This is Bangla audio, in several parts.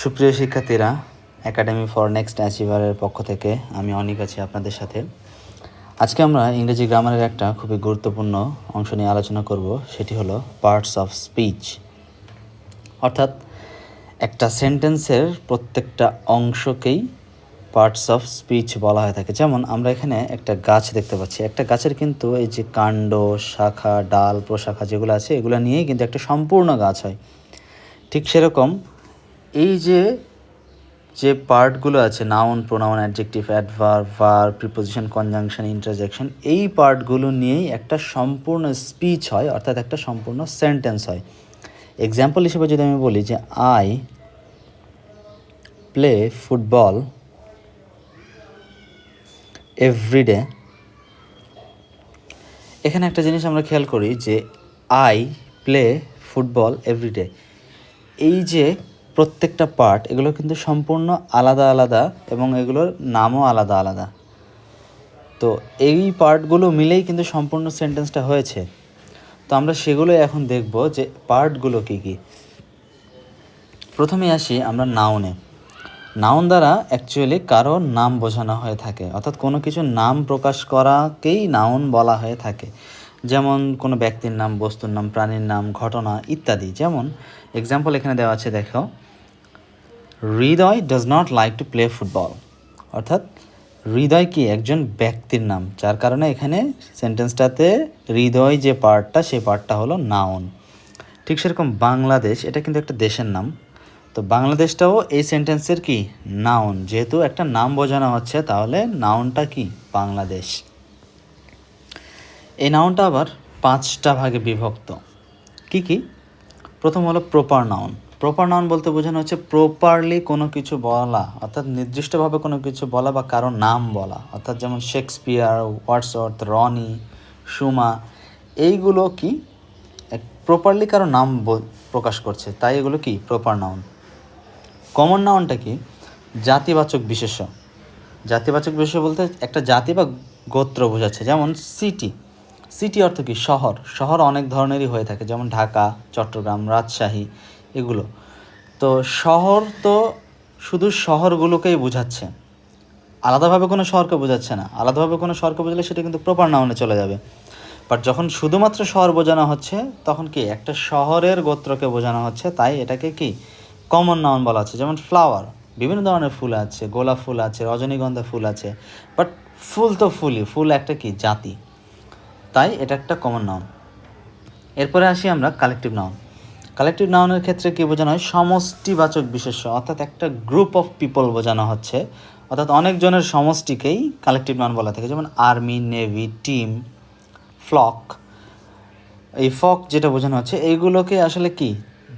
সুপ্রিয় শিক্ষার্থীরা, একাডেমি ফর নেক্সট অ্যাচিভারের পক্ষ থেকে আমি অনিক আছি আপনাদের সাথে। আজকে আমরা ইংরেজি গ্রামারের একটা খুবই গুরুত্বপূর্ণ অংশ নিয়ে আলোচনা করব, সেটি হলো পার্টস অফ স্পিচ। অর্থাৎ একটা সেন্টেন্সের প্রত্যেকটা অংশকেই পার্টস অফ স্পিচ বলা হয়ে থাকে। যেমন আমরা এখানে একটা গাছ দেখতে পাচ্ছি, একটা গাছের কিন্তু এই যে কাণ্ড, শাখা, ডাল, প্রশাখা যেগুলো আছে এগুলো নিয়েই কিন্তু একটা সম্পূর্ণ গাছ হয়। ঠিক সেরকম এই যে পার্টগুলো আছে, noun, pronoun, adjective, adverb, verb, preposition, conjunction, interjection, এই পার্টগুলো নিয়েই একটা সম্পূর্ণ স্পিচ হয়, অর্থাৎ একটা সম্পূর্ণ সেন্টেন্স হয়। এক্সাম্পল হিসেবে যদি আমি বলি যে আই প্লে ফুটবল এভরিডে, এখানে একটা জিনিস আমরা খেয়াল করি যে আই প্লে ফুটবল এভরিডে, এই যে প্রত্যেকটা পার্ট এগুলো কিন্তু সম্পূর্ণ আলাদা আলাদা এবং এগুলোর নামও আলাদা আলাদা। তো এই পার্টগুলো মিলেই কিন্তু সম্পূর্ণ সেন্টেন্সটা হয়েছে। তো আমরা সেগুলো এখন দেখব যে পার্টগুলো কী কী। প্রথমে আসি আমরা নাউনে। নাউন দ্বারা অ্যাকচুয়ালি কারো নাম বোঝানো হয়ে থাকে, অর্থাৎ কোনো কিছু নাম প্রকাশ করাকেই নাউন বলা হয়ে থাকে। যেমন কোনো ব্যক্তির নাম, বস্তুর নাম, প্রাণীর নাম, ঘটনা ইত্যাদি। যেমন এক্সাম্পল এখানে দেওয়া আছে, দেখো, Hriday does not like to play football. অর্থাৎ হৃদয় কি একজন ব্যক্তির নাম, যার কারণে এখানে সেন্টেন্সটাতে হৃদয় যে পার্টটা, সেই পার্টটা হলো নাউন। ঠিক সেরকম বাংলাদেশ, এটা কিন্তু একটা দেশের নাম। তো বাংলাদেশটাও এই সেন্টেন্সের কি নাউন, যেহেতু একটা নাম বোঝানো হচ্ছে তাহলে নাউনটা কি বাংলাদেশ। এই নাউনটা আবার 5টা ভাগে বিভক্ত। কি কি? প্রথম হলো প্রপার নাউন। প্রপার নাউন বলতে বোঝানো হচ্ছে প্রপারলি কোনো কিছু বলা, অর্থাৎ নির্দিষ্টভাবে কোনো কিছু বলা বা কারো নাম বলা। অর্থাৎ যেমন শেক্সপিয়ার, ওয়ার্ডসওয়ার্থ, রনি, সুমা, এইগুলো কি প্রপারলি কারো নাম প্রকাশ করছে, তাই এগুলো কি প্রপার নাউন। কমন নাউনটা কি? জাতিবাচক বিশেষ্য। জাতিবাচক বিশেষ্য বলতে একটা জাতি বা গোত্র বোঝাচ্ছে। যেমন সিটি, সিটি অর্থ কি শহর। শহর অনেক ধরনেরই হয়ে থাকে, যেমন ঢাকা, চট্টগ্রাম, রাজশাহী, এগুলো। তো শহর তো শুধু শহরগুলোকেই বোঝাচ্ছে, আলাদাভাবে কোনো শহরকে বোঝাচ্ছে না। আলাদাভাবে কোনো শহরকে বোঝালে সেটা কিন্তু প্রপার নাউনে চলে যাবে। বাট যখন শুধুমাত্র শহর বোঝানো হচ্ছে তখন কি একটা শহরের গোত্রকে বোঝানো হচ্ছে, তাই এটাকে কি কমন নাউন বলা হচ্ছে। যেমন ফ্লাওয়ার, বিভিন্ন ধরনের ফুল আছে, গোলাপ ফুল আছে, রজনীগন্ধা ফুল আছে, বাট ফুল তো ফুলই, ফুল একটা কি জাতি, তাই এটা একটা কমন নাউন। এরপরে আসি আমরা কালেকটিভ নাউন। কালেকটিভ নাউনের ক্ষেত্রে কী বোঝানো হয়? সমষ্টিবাচক বিশেষ্য, অর্থাৎ একটা গ্রুপ অফ পিপল বোঝানো হচ্ছে, অর্থাৎ অনেকজনের সমষ্টিকেই কালেকটিভ নাউন বলা থাকে। যেমন আর্মি, নেভি, টিম, ফ্লক। এই ফক যেটা বোঝানো হচ্ছে এইগুলোকে আসলে কি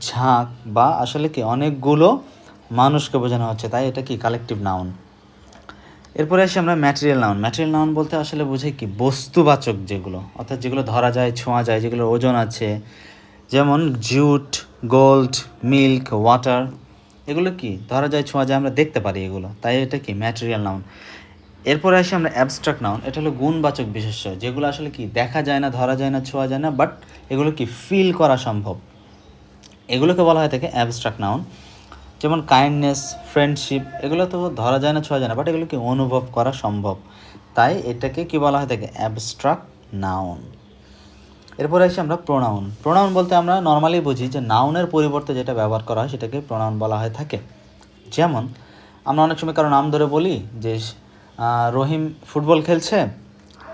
ঝাঁক বা আসলে কি অনেকগুলো মানুষকে বোঝানো হচ্ছে, তাই এটা কি কালেকটিভ নাউন। এরপরে আসি আমরা ম্যাটেরিয়াল নাউন। ম্যাটেরিয়াল নাউন বলতে আসলে বোঝায় কি বস্তুবাচক যেগুলো, অর্থাৎ যেগুলো ধরা যায়, ছোঁয়া যায়, যেগুলোর ওজন আছে। যেমন জুট, গোল্ড, মিল্ক, ওয়াটার, এগুলো কি ধরা যায়, ছোঁয়া যায়, আমরা দেখতে পারি এগুলো, তাই এটা কি ম্যাটেরিয়াল নাউন। এরপরে আসি আমরা অ্যাবস্ট্রাক্ট নাউন। এটা হলো গুণবাচক বিশেষ্য, যেগুলো আসলে কি দেখা যায় না, ধরা যায় না, ছোঁয়া যায় না, বাট এগুলো কি ফিল করা সম্ভব, এগুলোকে বলা হয় থাকে অ্যাবস্ট্রাক্ট নাউন। যেমন কাইন্ডনেস, ফ্রেন্ডশিপ, এগুলো তো ধরা যায় না, ছোঁয়া যায় না, বাট এগুলো কি অনুভব করা সম্ভব, তাই এটাকে কি বলা হয় থাকে অ্যাবস্ট্রাক্ট নাউন। এরপরে আসি আমরা প্রোনাউন। প্রোনাউন বলতে আমরা নর্মালি বুঝি যে নাউনের পরিবর্তে যেটা ব্যবহার করা হয় সেটাকে প্রোনাউন বলা হয়ে থাকে। যেমন আমরা অনেক সময় কারো নাম ধরে বলি যে রহিম ফুটবল খেলছে,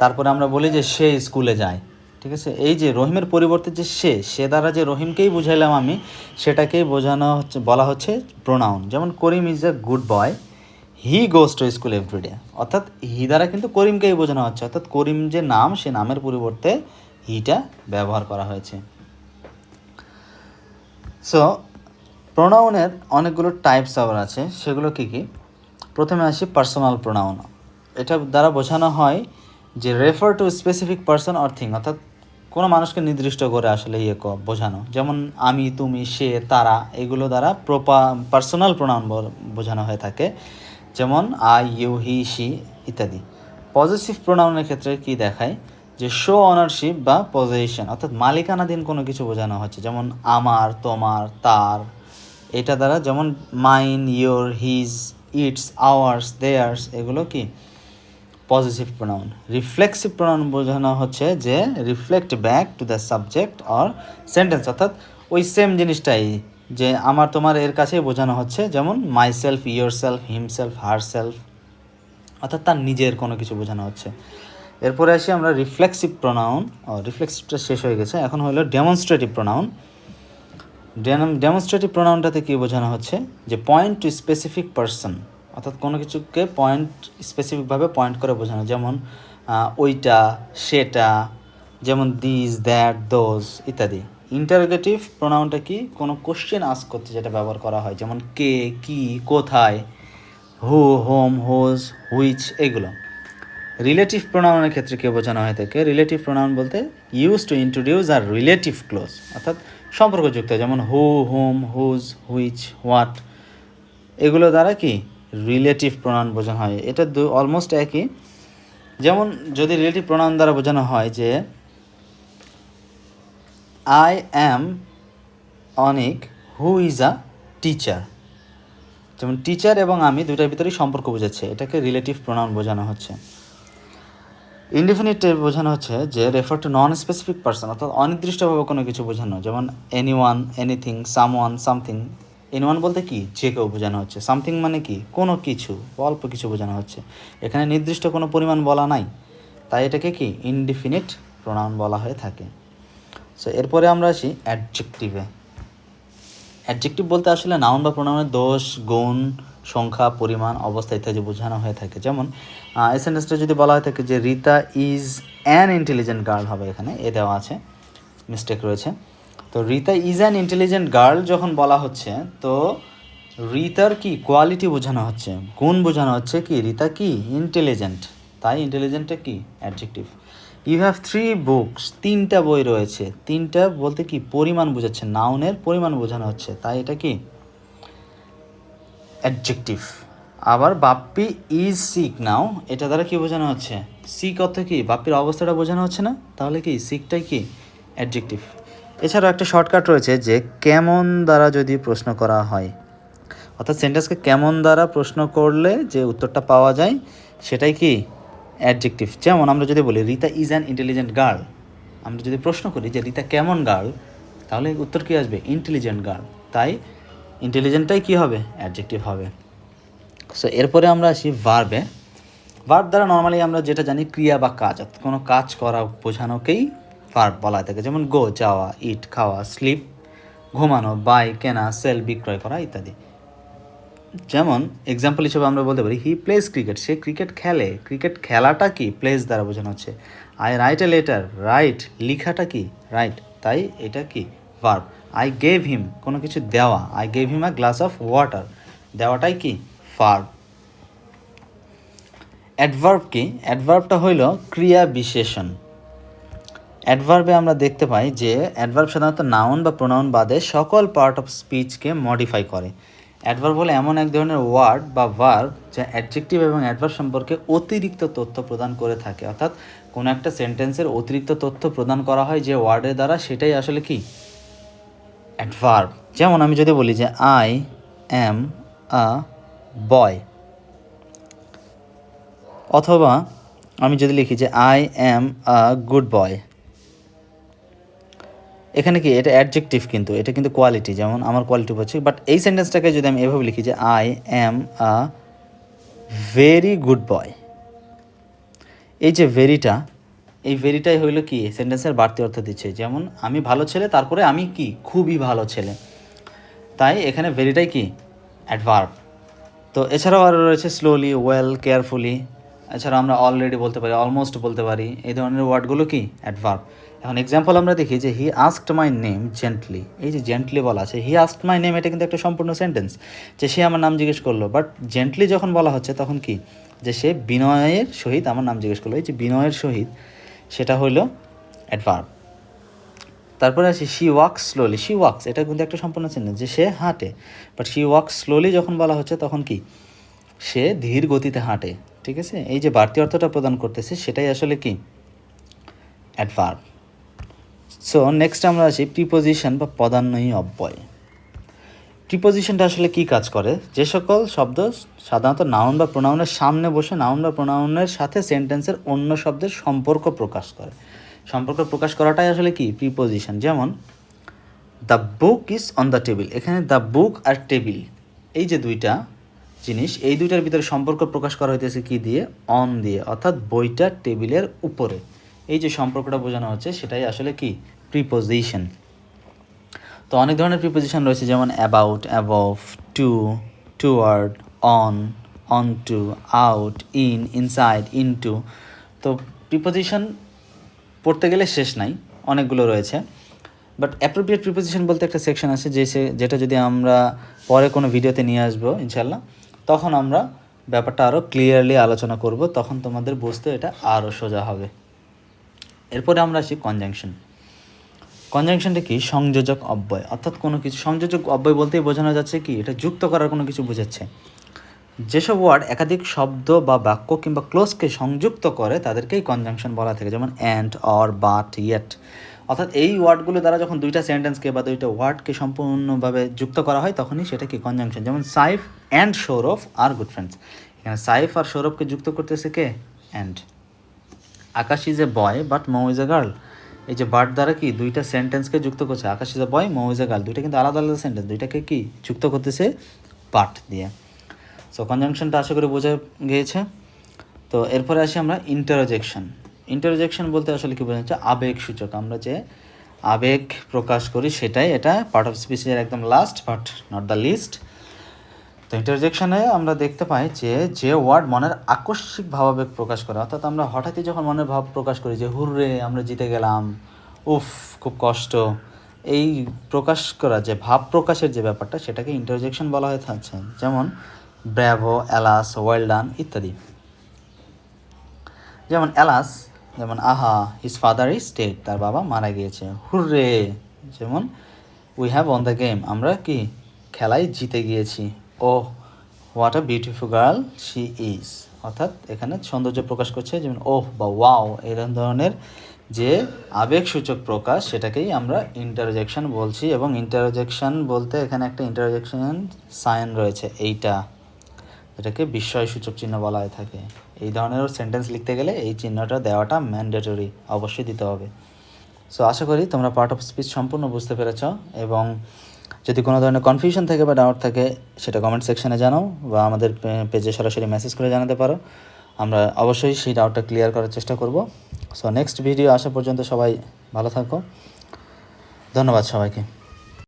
তারপরে আমরা বলি যে সে স্কুলে যায়। ঠিক আছে, এই যে রহিমের পরিবর্তে যে সে দ্বারা যে রহিমকেই বুঝাইলাম আমি, সেটাকেই বোঝানো হচ্ছে, বলা হচ্ছে প্রোনাউন। যেমন Karim is a good boy, he goes to school everyday. অর্থাৎ হি দ্বারা কিন্তু করিমকেই বোঝানো হচ্ছে, অর্থাৎ করিম যে নাম, সে নামের পরিবর্তে হিটা ব্যবহার করা হয়েছে। সো প্রোনাউনের অনেকগুলো টাইপস আবার আছে, সেগুলো কি কি? প্রথমে আসি পার্সোনাল প্রোনাউন। এটা দ্বারা বোঝানো হয় যে refer to specific person or thing, অর্থাৎ কোনো মানুষকে নির্দিষ্ট করে আসলে বোঝানো। যেমন আমি, তুমি, সে, তারা, এগুলো দ্বারা পার্সোনাল প্রোনাউন বোঝানো হয়ে থাকে। যেমন আই, ইউ, হি, শি ইত্যাদি। পজিটিভ প্রোনাউনের ক্ষেত্রে কি দেখায়? যে শো অনারশিপ বা পজিশন, অর্থাৎ মালিকানাধীন কোনো কিছু বোঝানো হচ্ছে। যেমন আমার, তোমার, তার, এটা দ্বারা, যেমন mine, your, his, its, ours, theirs, এগুলো কি পজিটিভ প্রোনাউন। রিফ্লেক্সিভ প্রোনাউন বোঝানো হচ্ছে যে reflect back to the subject or sentence, অর্থাৎ ওই সেম জিনিসটাই, যে আমার তোমার এর কাছেই বোঝানো হচ্ছে, যেমন my self, your self, himself, her self, অর্থাৎ তার নিজের কোনো কিছু বোঝানো হচ্ছে। এরপরে আসি আমরা রিফ্লেক্সিভ প্রোনাউন। রিফ্লেক্সিভটা শেষ হয়ে গেছে, এখন হলো ডেমনস্ট্রেটিভ প্রোনাউন। ডেমনস্ট্রেটিভ প্রোনাউনটাতে কী বোঝানো হচ্ছে, যে পয়েন্ট টু স্পেসিফিক পারসন, অর্থাৎ কোনো কিছুকে পয়েন্ট স্পেসিফিকভাবে পয়েন্ট করে বোঝানো, যেমন ওইটা, সেটা, যেমন দিস, দ্যাট, দোজ ইত্যাদি। ইন্টারোগেটিভ প্রোনাউনটা কি, কোনো কোশ্চেন আস্ক করতে যেটা ব্যবহার করা হয়, যেমন কে, কি, কোথায়, হু, হোম, হোজ, হুইচ, এগুলো। রিলেটিভ প্রোনাউনের ক্ষেত্রে কে বোঝানো হয় থাকে, রিলেটিভ প্রোনাউন বলতে ইউজ টু ইন্ট্রোডিউস আর রিলেটিভ ক্লোজ, অর্থাৎ সম্পর্কযুক্ত, যেমন who, whom, whose, which, what, এগুলো দ্বারা কি রিলেটিভ প্রোনাউন বোঝানো হয়। এটা অলমোস্ট একই। যেমন যদি রিলেটিভ প্রোনাউন দ্বারা বোঝানো হয় যে I am Anik who is a teacher, যেমন টিচার এবং আমি দুইটার ভিতরেই সম্পর্ক বোঝাচ্ছে, এটাকে রিলেটিভ প্রোনাউন বোঝানো হচ্ছে। ইনডিফিনিট বোঝানো হচ্ছে যে refer to non specific person, অর্থাৎ অনির্দিষ্টভাবে কোনো কিছু বোঝানো, যেমন anyone, anything, someone, something. Anyone বলতে কি, যে কেউ বোঝানো হচ্ছে। সামথিং মানে কি, কোনো কিছু, অল্প কিছু বোঝানো হচ্ছে। এখানে নির্দিষ্ট কোনো পরিমাণ বলা নাই, তাই এটাকে কি ইনডিফিনিট প্রোনাউন বলা হয়ে থাকে। সো এরপরে আমরা আসি অ্যাডজেক্টিভে। অ্যাডজেক্টিভ বলতে আসলে নাউন বা প্রোনাউনের দোষ, গুণ, সংখ্যা, পরিমাণ, অবস্থা ইত্যাদি বোঝানো হয়ে থাকে। যেমন এই সেন্টেন্সটা যদি বলা হয়ে থাকে যে Rita is an intelligent girl, হবে এখানে এ দেওয়া আছে, মিস্টেক রয়েছে। তো Rita is an intelligent girl যখন বলা হচ্ছে, তো রিতার কি কোয়ালিটি বোঝানো হচ্ছে, গুণ বোঝানো হচ্ছে, কি রিতা কি ইন্টেলিজেন্ট, তাই ইন্টেলিজেন্টটা কি অ্যাডজেক্টিভ। ইউ হ্যাভ 3 বুকস, 3টা বই রয়েছে, 3টা বলতে কি পরিমাণ বোঝাচ্ছে, নাউনের পরিমাণ বোঝানো হচ্ছে, তাই এটা কি অ্যাডজেক্টিভ। আবার বাপ্পি ইজ সিক নাও, এটা দ্বারা কি বোঝানো হচ্ছে, সিক অর্থ কি বাপ্পির অবস্থাটা বোঝানো হচ্ছে না, তাহলে কি সিকটাই কি অ্যাডজেক্টিভ। এছাড়াও একটা শর্টকাট রয়েছে যে কেমন দ্বারা যদি প্রশ্ন করা হয়, অর্থাৎ সেন্টেন্সকে কেমন দ্বারা প্রশ্ন করলে যে উত্তরটা পাওয়া যায় সেটাই কি অ্যাডজেক্টিভ। যেমন আমরা যদি বলি Rita is an intelligent girl, আমরা যদি প্রশ্ন করি যে রিতা কেমন গার্ল, তাহলে উত্তর কী আসবে, ইন্টেলিজেন্ট গার্ল, তাই ইন্টেলিজেন্টটাই কী হবে, অ্যাডজেক্টিভ হবে। সো এরপরে আমরা আসি ভার্বে। ভার্ব দ্বারা নর্মালি আমরা যেটা জানি ক্রিয়া বা কাজ, কোনো কাজ করা বোঝানোকেই ভার্ব বলা থাকে। যেমন গো যাওয়া, ইট খাওয়া, স্লিপ ঘুমানো, বাই কেনা, সেল বিক্রয় করা ইত্যাদি। যেমন এক্সাম্পল হিসেবে আমরা বলতে পারি হি প্লেস ক্রিকেট, সে ক্রিকেট খেলে, ক্রিকেট খেলাটা কি প্লেস দ্বারা বোঝানো হচ্ছে। I write a letter, write লিখাটা কি রাইট, তাই এটা কি ভার্ব। আই গেভ হিম, কোনো কিছু দেওয়া, I gave him a glass of water, দেওয়াটাই কি ভার্ব। অ্যাডভার্ব কি, অ্যাডভার্বটা হইল ক্রিয়া বিশেষণ। অ্যাডভার্বে আমরা দেখতে পাই যে অ্যাডভার্ব সাধারণত নাউন বা প্রোনাউন বাদে সকল পার্ট অফ স্পিচকে মডিফাই করে। অ্যাডভার্ব হলো এমন এক ধরনের ওয়ার্ড বা ভার্ব যা অ্যাডজেক্টিভ এবং অ্যাডভার্ব সম্পর্কে অতিরিক্ত তথ্য প্রদান করে থাকে, অর্থাৎ কোনো একটা সেন্টেন্সের অতিরিক্ত তথ্য প্রদান করা হয় যে ওয়ার্ডের দ্বারা, সেটাই আসলে কি অ্যাডভার্ব। যেমন আমি যদি বলি যে আই অ্যাম আ বয়, অথবা আমি যদি লিখি যে I am a good boy, এখানে কি এটা অ্যাডজেক্টিভ, কিন্তু এটা কিন্তু কোয়ালিটি, যেমন আমার কোয়ালিটি হচ্ছে। বাট এই সেন্টেন্সটাকে যদি আমি এভাবে লিখি যে I am a very good boy, এই যে ভেরিটা, এই ভেরিটাই হইলো কি সেন্টেন্সের বাড়তি অর্থ দিচ্ছে। যেমন আমি ভালো ছেলে, তারপরে আমি কি খুবই ভালো ছেলে, তাই এখানে ভেরিটাই কি অ্যাডভার্ব। তো এছাড়াও আরও রয়েছে স্লোলি, ওয়েল, কেয়ারফুলি, এছাড়া আমরা অলরেডি বলতে পারি, অলমোস্ট বলতে পারি, এই ধরনের ওয়ার্ডগুলো কি অ্যাডভার্ব। এখন এক্সাম্পল আমরা দেখি যে he asked my name gently, এই যে জেন্টলি বলা আছে, হি আস্কড মাই নেম, এটা কিন্তু একটা সম্পূর্ণ সেন্টেন্স, যে সে আমার নাম জিজ্ঞেস করলো। বাট জেন্টলি যখন বলা হচ্ছে তখন কি, যে সে বিনয়ের সহিত আমার নাম জিজ্ঞেস করলো, এই যে বিনয়ের সহিত, সেটা হইল অ্যাডভার্ব। তারপরে আসি she wax slowly, she wax, এটা কিন্তু একটা সম্পূর্ণ সেন্টেন্স, যে সে হাঁটে। বাট শি ওয়াক্স স্লোলি যখন বলা হচ্ছে তখন কি, সে ধীর গতিতে হাঁটে। ঠিক আছে, এই যে বাড়তি অর্থটা প্রদান করতেছে সেটাই আসলে কি অ্যাডভার্ব। সো নেক্সট আমরা আসি প্রিপোজিশন বা পদান্বয়ী অব্যয়। প্রিপোজিশনটা আসলে কি কাজ করে, যে সকল শব্দ সাধারণত নাউন বা প্রোনাউনের সামনে বসে নাউন বা প্রোনাউনের সাথে সেন্টেন্সের অন্য শব্দের সম্পর্ক প্রকাশ করে, সম্পর্ক প্রকাশ করাটাই আসলে কি প্রিপোজিশন। যেমন the book is on the table, এখানে দ্য বুক আর টেবিল এই যে দুইটা জিনিস, এই দুইটার ভিতরে সম্পর্ক প্রকাশ করা হইতেছে কি দিয়ে, অন দিয়ে, অর্থাৎ বইটা টেবিলের উপরে, এই যে সম্পর্কটা বোঝানো হচ্ছে সেটাই আসলে কি প্রিপোজিশন। তো অনেক ধরনের প্রিপোজিশন রয়েছে, যেমন about, above, to, toward, onto, out, inside, into. তো প্রিপোজিশন পড়তে গেলে শেষ নাই, অনেকগুলো রয়েছে। বাট অ্যাপ্রোপ্রিয়েট প্রিপোজিশন বলতে একটা সেকশন আছে যেটা যদি আমরা পরে কোনো ভিডিওতে নিয়ে আসবো ইনশাল্লাহ, তখন আমরা ব্যাপারটা আরও ক্লিয়ারলি আলোচনা করব, তখন তোমাদের বুঝতে এটা আরও সোজা হবে। এরপরে আমরা আসি কনজাংশন। কনজাংশনটা কি, সংযোজক অব্যয়, অর্থাৎ কোনো কিছু সংযোজক অব্যয় বলতেই বোঝানো যাচ্ছে কি এটা যুক্ত করার কোনো কিছু বোঝাচ্ছে। যেসব ওয়ার্ড একাধিক শব্দ বা বাক্য কিংবা ক্লোজকে সংযুক্ত করে তাদেরকেই কনজাংশন বলা থাকে, যেমন অ্যান্ড, অর, বাট, ইয়েট। অর্থাৎ এই ওয়ার্ডগুলো দ্বারা যখন দুইটা সেন্টেন্সকে বা দুইটা ওয়ার্ডকে সম্পূর্ণভাবে যুক্ত করা হয় তখনই সেটা কি কনজাংশন। যেমন Saif and Sourav are good friends, এখানে সাইফ আর সৌরভকে যুক্ত করতেছে কে, and. Akash is a boy but Mou is a girl, এই যে বাট দ্বারা কি দুইটা সেন্টেন্সকে যুক্ত করছে, Akash is a boy, Mou is a girl, দুইটা কিন্তু আলাদা আলাদা সেন্টেন্স, দুইটাকে কি যুক্ত করতেছে বাট দিয়ে। সো কনজাংশনটা আশা করি বোঝা গিয়েছে। তো এরপরে আসি আমরা ইন্টারজেকশন। ইন্টারজেকশন বলতে আসলে কী বোঝা যাচ্ছে, আবেগ সূচক, আমরা যে আবেগ প্রকাশ করি সেটাই, এটা পার্ট অফ স্পিচের একদম last but not the least. তো ইন্টারজেকশনে আমরা দেখতে পাই যে ওয়ার্ড মনের আকস্মিক ভাবাবেগ প্রকাশ করে, অর্থাৎ আমরা হঠাৎই যখন মনের ভাব প্রকাশ করি যে হুররে আমরা জিতে গেলাম, উফ খুব কষ্ট, এই প্রকাশ করা যে ভাব প্রকাশের যে ব্যাপারটা সেটাকে ইন্টারজেকশন বলা হয়ে থাকছে। যেমন ব্র্যাভো, অ্যালাস, ওয়েল ডান ইত্যাদি। যেমন অ্যালাস, যেমন আহা, হিজ ফাদার ইজ ডেড, তার বাবা মারা গিয়েছে। হুররে, যেমন we have won the game, আমরা কি খেলায় জিতে গিয়েছি। Oh what a beautiful girl she is, অর্থাৎ এখানে সৌন্দর্য প্রকাশ করছে, যেমন ওহ বা ওয়াও, এরকম ধরনের যে আবেগসূচক প্রকাশ সেটাকেই আমরা ইন্টারজেকশন বলছি। এবং ইন্টারজেকশন বলতে এখানে একটা ইন্টারজেকশন সাইন রয়েছে, এইটা, এটাকে বিস্ময়সূচক চিহ্ন বলা হয়ে থাকে। এই ধরনের সেন্টেন্স লিখতে গেলে এই চিহ্নটা দেওয়াটা ম্যান্ডেটরি, অবশ্যই দিতে হবে। সো আশা করি তোমরা পার্ট অফ স্পিচ সম্পূর্ণ বুঝতে পেরেছ, এবং যদি কোনো ধরনের কনফিউশন থাকে বা ডাউট থাকে সেটা কমেন্ট সেকশানে জানাও বা আমাদের পেজে সরাসরি মেসেজ করে জানাতে পারো, আমরা অবশ্যই সেই ডাউটটা ক্লিয়ার করার চেষ্টা করব। সো নেক্সট ভিডিও আসা পর্যন্ত সবাই ভালো থাকো, ধন্যবাদ সবাইকে।